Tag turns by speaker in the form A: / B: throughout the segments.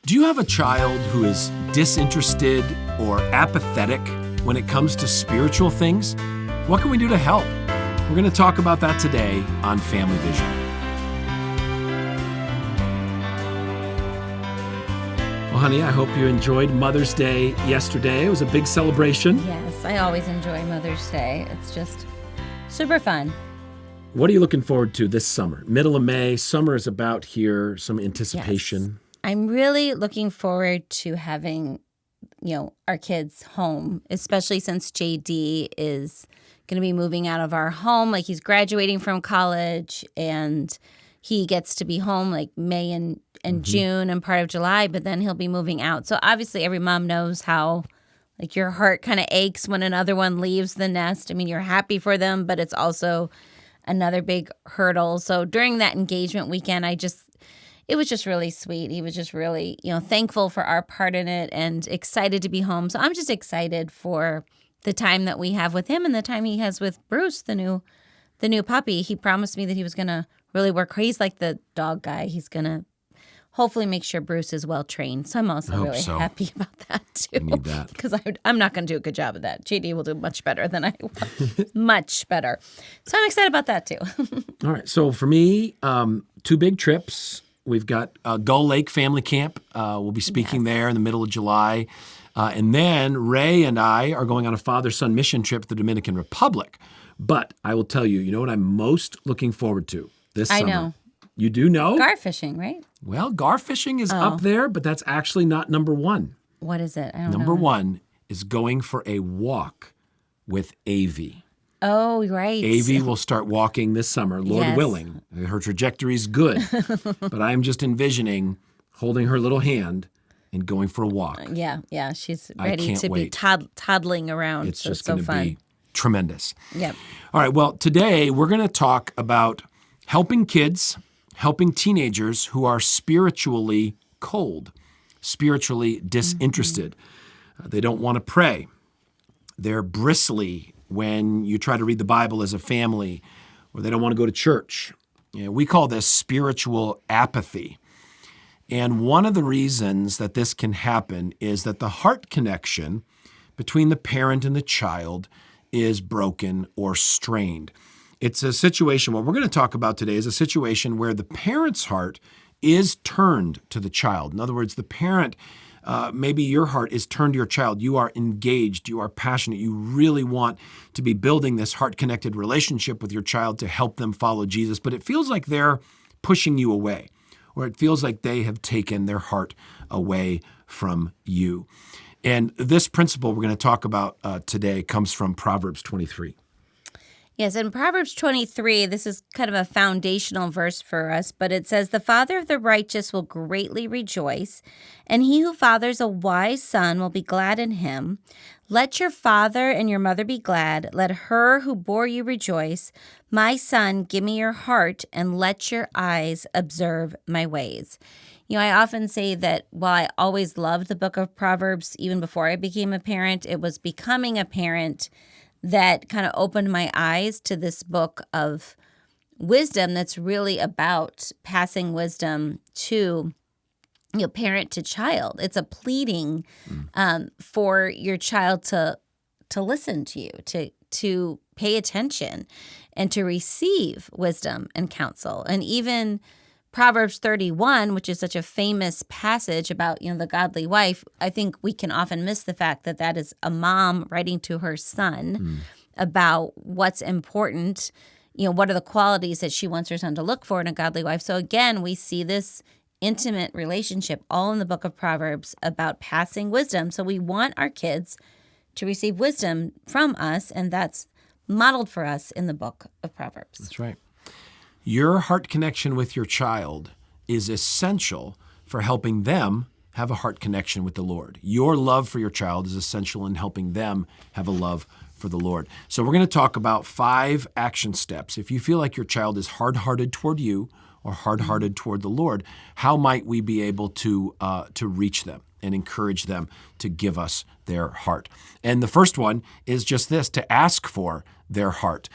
A: Do you have a child who is disinterested or apathetic when it comes to spiritual things? What can we do to help? We're going to talk about that today on Family Vision. Well, honey, I hope you enjoyed Mother's Day yesterday. It was a big celebration.
B: Yes, I always enjoy Mother's Day. It's just super fun.
A: What are you looking forward to this summer? Middle of May, summer is about here, some anticipation.
B: Yes. I'm really looking forward to having, our kids home, especially since JD is going to be moving out of our home. Like, he's graduating from college and he gets to be home like May and June and part of July, but then he'll be moving out. So obviously every mom knows how your heart kind of aches when another one leaves the nest. I mean, you're happy for them, but it's also another big hurdle. So during that engagement weekend, it was just really sweet. He was just really, thankful for our part in it and excited to be home. So I'm just excited for the time that we have with him and the time he has with Bruce, the new puppy. He promised me that he was going to really work. He's like the dog guy. He's going to hopefully make sure Bruce is well trained. So I'm also really happy about that too.
A: I need that.
B: Because I'm not going to do a good job of that. JD will do much better than I will. Much better. So I'm excited about that too.
A: All right. So for me, 2 big trips. We've got Gull Lake Family Camp. We'll be speaking there in the middle of July. And then Ray and I are going on a father-son mission trip to the Dominican Republic. But I will tell you, you know what I'm most looking forward to this summer?
B: I know.
A: You do know?
B: Gar fishing, right?
A: Well, gar fishing is up there, but that's actually not number one.
B: What is it? I don't know.
A: Number one is going for a walk with Avi.
B: Oh, right.
A: Avi will start walking this summer, Lord willing. Her trajectory's good, but I'm just envisioning holding her little hand and going for a walk.
B: Yeah. She's ready to
A: wait.
B: be toddling around.
A: It's just
B: so
A: going to
B: fun.
A: be tremendous.
B: Yep.
A: All right, well, today we're going to talk about helping kids, helping teenagers who are spiritually cold, spiritually disinterested. They don't want to pray. They're bristly when you try to read the Bible as a family, or they don't want to go to church. We call this spiritual apathy. And one of the reasons that this can happen is that the heart connection between the parent and the child is broken or strained. It's a situation, what we're going to talk about today is a situation where the parent's heart is turned to the child. In other words, the parent, maybe your heart is turned to your child. You are engaged. You are passionate. You really want to be building this heart-connected relationship with your child to help them follow Jesus. But it feels like they're pushing you away, or it feels like they have taken their heart away from you. And this principle we're going to talk about today comes from Proverbs 23.
B: Yes, in Proverbs 23, this is kind of a foundational verse for us, but it says, "The father of the righteous will greatly rejoice, and he who fathers a wise son will be glad in him. Let your father and your mother be glad. Let her who bore you rejoice. My son, give me your heart, and let your eyes observe my ways." I often say that while I always loved the book of Proverbs, even before I became a parent, it was becoming a parent that kind of opened my eyes to this book of wisdom that's really about passing wisdom to parent to child. It's a pleading for your child to listen to you, to pay attention, and to receive wisdom and counsel. And even Proverbs 31, which is such a famous passage about, the godly wife, I think we can often miss the fact that that is a mom writing to her son about what's important, what are the qualities that she wants her son to look for in a godly wife. So again, we see this intimate relationship all in the book of Proverbs about passing wisdom. So we want our kids to receive wisdom from us, and that's modeled for us in the book of Proverbs.
A: That's right. Your heart connection with your child is essential for helping them have a heart connection with the Lord. Your love for your child is essential in helping them have a love for the Lord. So we're going to talk about 5 action steps. If you feel like your child is hard-hearted toward you or hard-hearted toward the Lord, how might we be able to reach them and encourage them to give us their heart? And the first one is just this, to ask for their heart.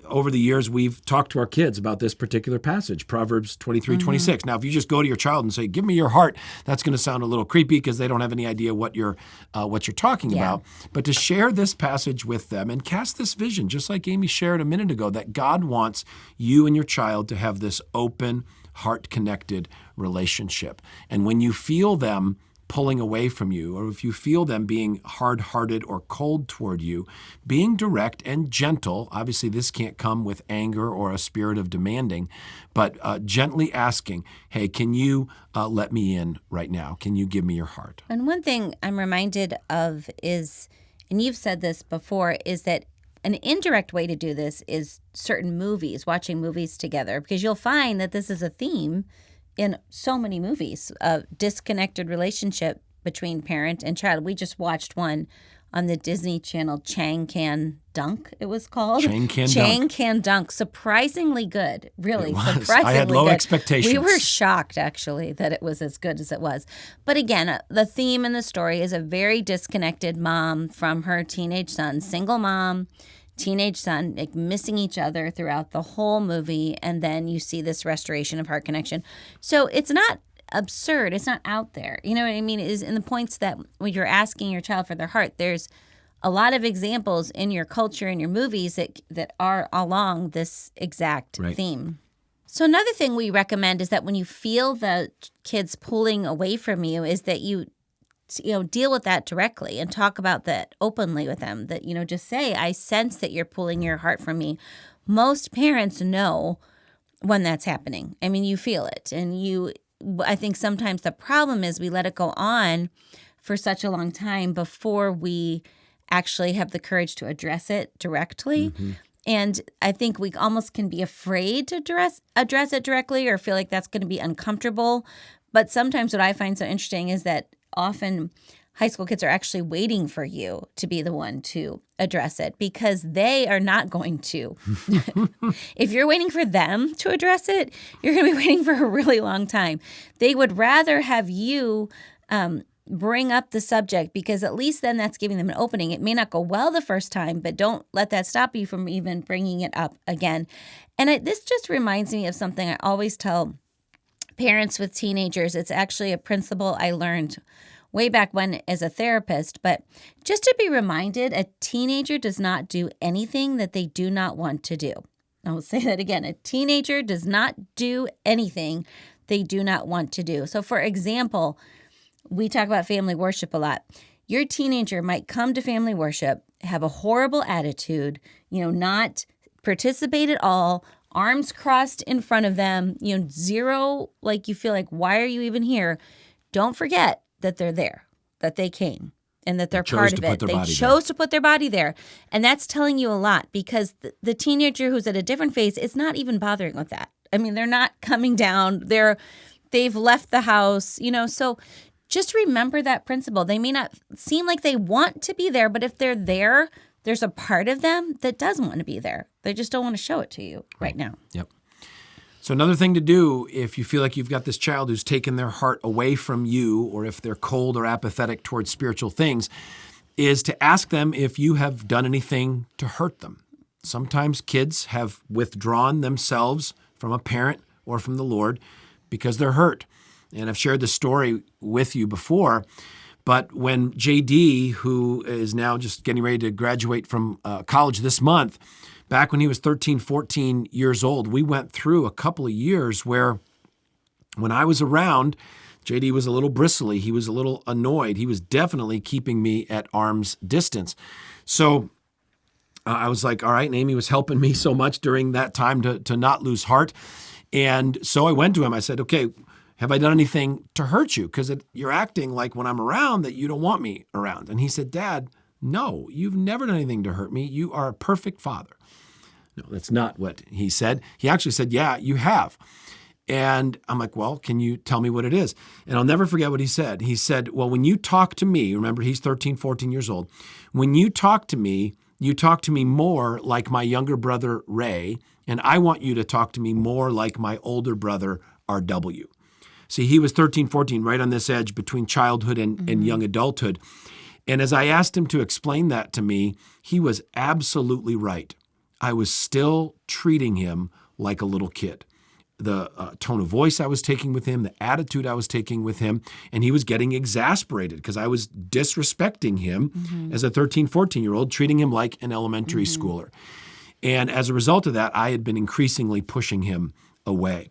A: Over the years, we've talked to our kids about this particular passage, Proverbs 23:26. Now, if you just go to your child and say, give me your heart, that's going to sound a little creepy because they don't have any idea what you're talking about. But to share this passage with them and cast this vision, just like Amy shared a minute ago, that God wants you and your child to have this open, heart-connected relationship. And when you feel them pulling away from you, or if you feel them being hard-hearted or cold toward you, being direct and gentle. Obviously, this can't come with anger or a spirit of demanding, but gently asking, hey, can you let me in right now? Can you give me your heart?
B: And one thing I'm reminded of is, and you've said this before, is that an indirect way to do this is certain movies, watching movies together, because you'll find that this is a theme in so many movies, a disconnected relationship between parent and child. We just watched one on the Disney Channel, Chang Can Dunk, it was called.
A: Chang
B: Can Dunk. Surprisingly good, really.
A: It was.
B: Surprisingly
A: I had low
B: good.
A: expectations.
B: We were shocked, actually, that it was as good as it was. But again, the theme in the story is a very disconnected mom from her teenage son, single mom, teenage son, like missing each other throughout the whole movie, and then you see this restoration of heart connection. So it's not absurd. It's not out there. You know what I mean? It is in the points that when you're asking your child for their heart, there's a lot of examples in your culture and your movies that are along this exact theme. So another thing we recommend is that when you feel the kids pulling away from you, is that you deal with that directly and talk about that openly with them. That, just say, I sense that you're pulling your heart from me. Most parents know when that's happening. I mean, you feel it. And I think sometimes the problem is we let it go on for such a long time before we actually have the courage to address it directly. Mm-hmm. And I think we almost can be afraid to address it directly or feel like that's going to be uncomfortable. But sometimes what I find so interesting is that often high school kids are actually waiting for you to be the one to address it because they are not going to. If you're waiting for them to address it, you're going to be waiting for a really long time. They would rather have you bring up the subject because at least then that's giving them an opening. It may not go well the first time, but don't let that stop you from even bringing it up again. And this just reminds me of something I always tell parents with teenagers. It's actually a principle I learned way back when as a therapist, but just to be reminded, a teenager does not do anything that they do not want to do. I will say that again. A teenager does not do anything they do not want to do. So for example, we talk about family worship a lot. Your teenager might come to family worship, have a horrible attitude, not participate at all, arms crossed in front of them, zero, like you feel like, why are you even here? Don't forget that they're there, that they came, and that they're part of it. They chose to put their body there. And that's telling you a lot because the teenager who's at a different phase is not even bothering with that. I mean, they're not coming down. They've left the house, so just remember that principle. They may not seem like they want to be there, but if they're there, there's a part of them that doesn't want to be there. They just don't want to show it to you right now.
A: Yep. So another thing to do if you feel like you've got this child who's taken their heart away from you, or if they're cold or apathetic towards spiritual things, is to ask them if you have done anything to hurt them. Sometimes kids have withdrawn themselves from a parent or from the Lord because they're hurt. And I've shared this story with you before, but when JD, who is now just getting ready to graduate from college this month, back when he was 13, 14 years old, we went through a couple of years where when I was around, JD was a little bristly. He was a little annoyed. He was definitely keeping me at arm's distance. So I was like, all right, and Amy was helping me so much during that time to not lose heart. And so I went to him. I said, okay, have I done anything to hurt you? Because you're acting like when I'm around that you don't want me around. And he said, Dad, no, you've never done anything to hurt me. You are a perfect father. No, that's not what he said. He actually said, yeah, you have. And I'm like, well, can you tell me what it is? And I'll never forget what he said. He said, well, when you talk to me, remember he's 13, 14 years old. When you talk to me more like my younger brother, Ray, and I want you to talk to me more like my older brother, RW. See, he was 13, 14, right on this edge between childhood and young adulthood. And as I asked him to explain that to me, he was absolutely right. I was still treating him like a little kid. The tone of voice I was taking with him, the attitude I was taking with him, and he was getting exasperated because I was disrespecting him as a 13, 14-year-old, treating him like an elementary schooler. And as a result of that, I had been increasingly pushing him away.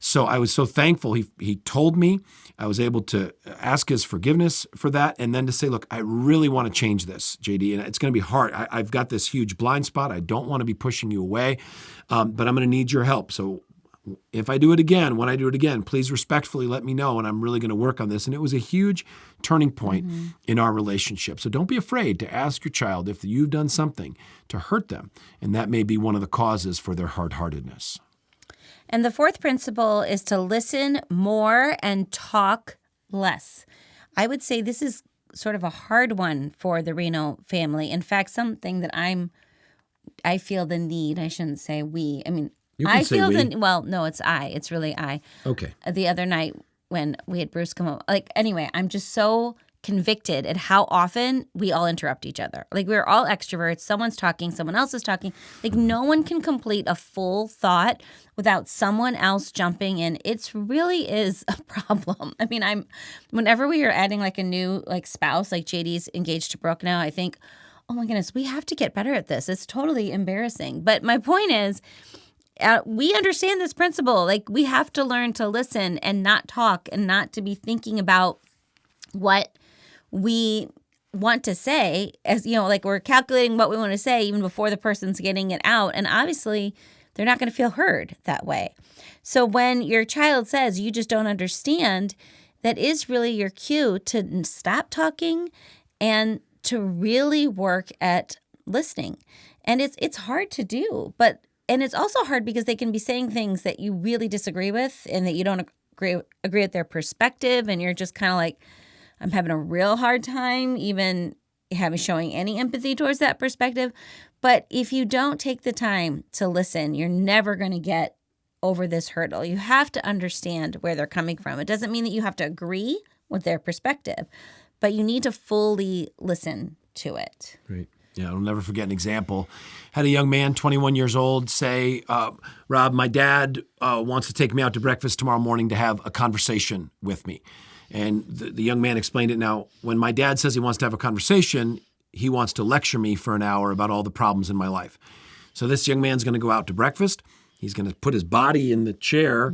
A: So I was so thankful he told me. I was able to ask his forgiveness for that and then to say, look, I really want to change this, JD, and it's going to be hard. I've got this huge blind spot. I don't want to be pushing you away, but I'm going to need your help. So if I do it again, when I do it again, please respectfully let me know, and I'm really going to work on this. And it was a huge turning point in our relationship. So don't be afraid to ask your child if you've done something to hurt them, and that may be one of the causes for their hard-heartedness.
B: And the fourth principle is to listen more and talk less. I would say this is sort of a hard one for the Rienow family. In fact, something that I feel the need, I shouldn't say we. I mean,
A: You can
B: I
A: say
B: feel
A: we.
B: well, no, it's I. It's really I.
A: Okay.
B: The other night when we had Bruce come home, anyway, I'm just so convicted at how often we all interrupt each other. Like, we're all extroverts. Someone's talking, someone else is talking. Like, no one can complete a full thought without someone else jumping in. It really is a problem. I mean, whenever we are adding like a new spouse, like JD's engaged to Brooke now, I think, oh my goodness, we have to get better at this. It's totally embarrassing. But my point is, we understand this principle. Like, we have to learn to listen and not talk and not to be thinking about what we want to say, as like we're calculating what we want to say even before the person's getting it out. And obviously, they're not going to feel heard that way. So when your child says you just don't understand, that is really your cue to stop talking and to really work at listening. And it's hard to do, and it's also hard because they can be saying things that you really disagree with and that you don't agree with their perspective, and you're just kind of like, I'm having a real hard time even showing any empathy towards that perspective. But if you don't take the time to listen, you're never going to get over this hurdle. You have to understand where they're coming from. It doesn't mean that you have to agree with their perspective, but you need to fully listen to it.
A: Great. Yeah, I'll never forget an example. Had a young man, 21 years old, say, Rob, my dad wants to take me out to breakfast tomorrow morning to have a conversation with me. And the young man explained it. Now, when my dad says he wants to have a conversation, he wants to lecture me for an hour about all the problems in my life. So this young man's going to go out to breakfast. He's going to put his body in the chair,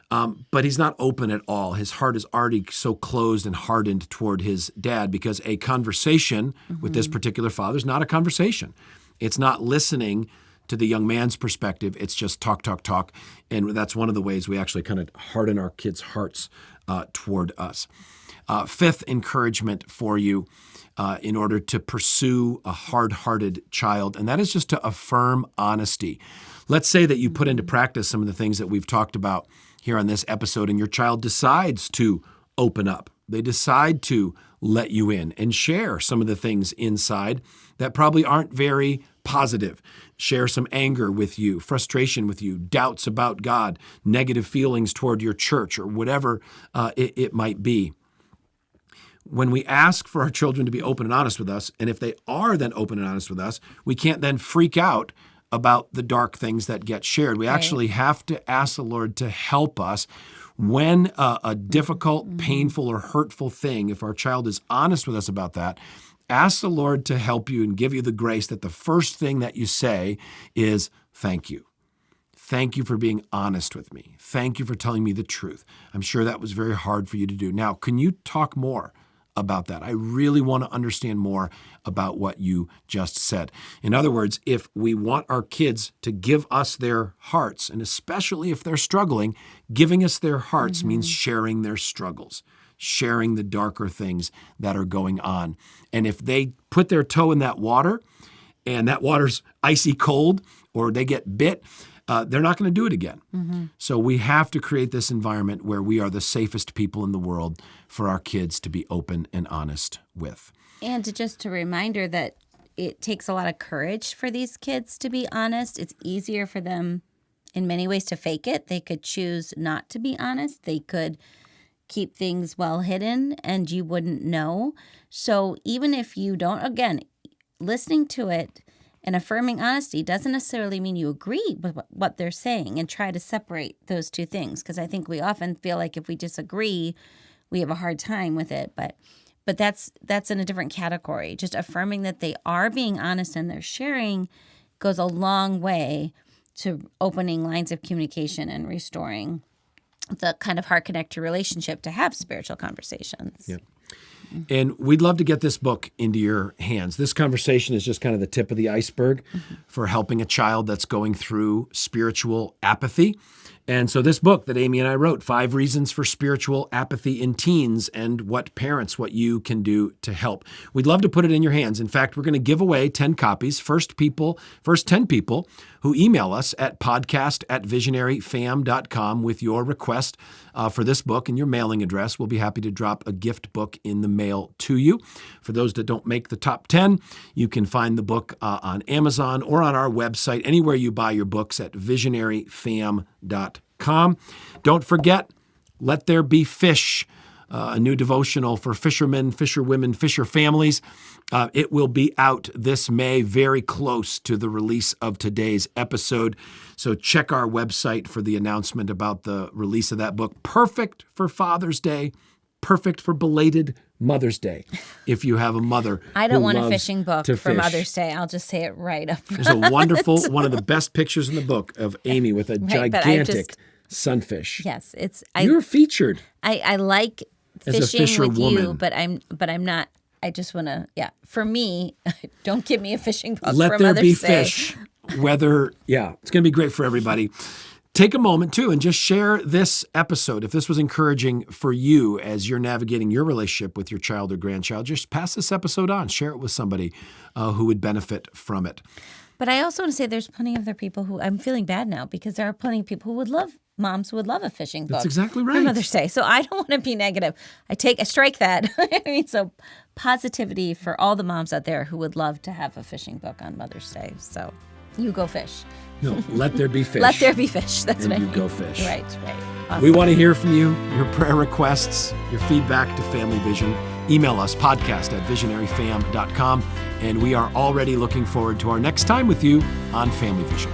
A: but he's not open at all. His heart is already so closed and hardened toward his dad because a conversation with this particular father is not a conversation. It's not listening to the young man's perspective. It's just talk, talk, talk. And that's one of the ways we actually kind of harden our kids' hearts toward us. Fifth encouragement for you in order to pursue a hard-hearted child, and that is just to affirm honesty. Let's say that you put into practice some of the things that we've talked about here on this episode, and your child decides to open up. They decide to let you in and share some of the things inside that probably aren't very positive. Share some anger with you, frustration with you, doubts about God, negative feelings toward your church, or whatever it might be. When we ask for our children to be open and honest with us, and if they are then open and honest with us, we can't then freak out about the dark things that get shared. We actually have to ask the Lord to help us when a difficult, painful, or hurtful thing, if our child is honest with us about that, ask the Lord to help you and give you the grace that the first thing that you say is, thank you. Thank you for being honest with me. Thank you for telling me the truth. I'm sure that was very hard for you to do. Now, can you talk more about that? I really want to understand more about what you just said. In other words, if we want our kids to give us their hearts, and especially if they're struggling, giving us their hearts means sharing their struggles, sharing the darker things that are going on. And if they put their toe in that water and that water's icy cold, or they get bit, they're not going to do it again. So we have to create this environment where we are the safest people in the world for our kids to be open and honest with.
B: And just a reminder that it takes a lot of courage for these kids to be honest. It's easier for them in many ways to fake it. They could choose not to be honest. They could keep things well hidden and you wouldn't know. So even if you don't, again, listening to it and affirming honesty doesn't necessarily mean you agree with what they're saying, and try to separate those two things, because I think we often feel like if we disagree, we have a hard time with it. But that's in a different category. Just affirming that they are being honest and they're sharing goes a long way to opening lines of communication and restoring the kind of heart-connected relationship to have spiritual conversations.
A: Yeah. And we'd love to get this book into your hands. This conversation is just kind of the tip of the iceberg for helping a child that's going through spiritual apathy. And so this book that Amy and I wrote, 5 Reasons for Spiritual Apathy in Teens, and what you can do to help. We'd love to put it in your hands. In fact, we're going to give away 10 copies. First 10 people who email us at podcast@visionaryfam.com with your request for this book and your mailing address. We'll be happy to drop a gift book in the mail to you. For those that don't make the top 10, you can find the book on Amazon or on our website, anywhere you buy your books at visionaryfam.com. Don't forget, Let There Be Fish, a new devotional for fishermen, fisherwomen, fisher families. It will be out this May, very close to the release of today's episode. So check our website for the announcement about the release of that book. Perfect for Father's Day, perfect for belated Mother's Day, if you have a mother.
B: I don't want a fishing book for Mother's Day. I'll just say it right up front.
A: There's a wonderful, one of the best pictures in the book of Amy with a gigantic sunfish.
B: Yes,
A: you're featured.
B: I like fishing with
A: woman.
B: you, but I'm not. I just want to. Yeah, for me, don't give me a fishing book
A: Let
B: for
A: there
B: Mother's
A: be
B: Day.
A: fish. It's going to be great for everybody. Take a moment, too, and just share this episode. If this was encouraging for you as you're navigating your relationship with your child or grandchild, just pass this episode on. Share it with somebody who would benefit from it.
B: But I also want to say there's plenty of other people who, I'm feeling bad now, because there are plenty of people who would love, moms who would love a fishing book.
A: That's exactly right.
B: For Mother's Day. So I don't want to be negative. I strike that. So positivity for all the moms out there who would love to have a fishing book on Mother's Day. So you go fish.
A: No, let there be fish.
B: Let there be fish. That's
A: and
B: what I
A: you
B: mean.
A: go fish.
B: Right. Awesome.
A: We want to hear from you, your prayer requests, your feedback to Family Vision. Email us, podcast@visionaryfam.com. And we are already looking forward to our next time with you on Family Vision.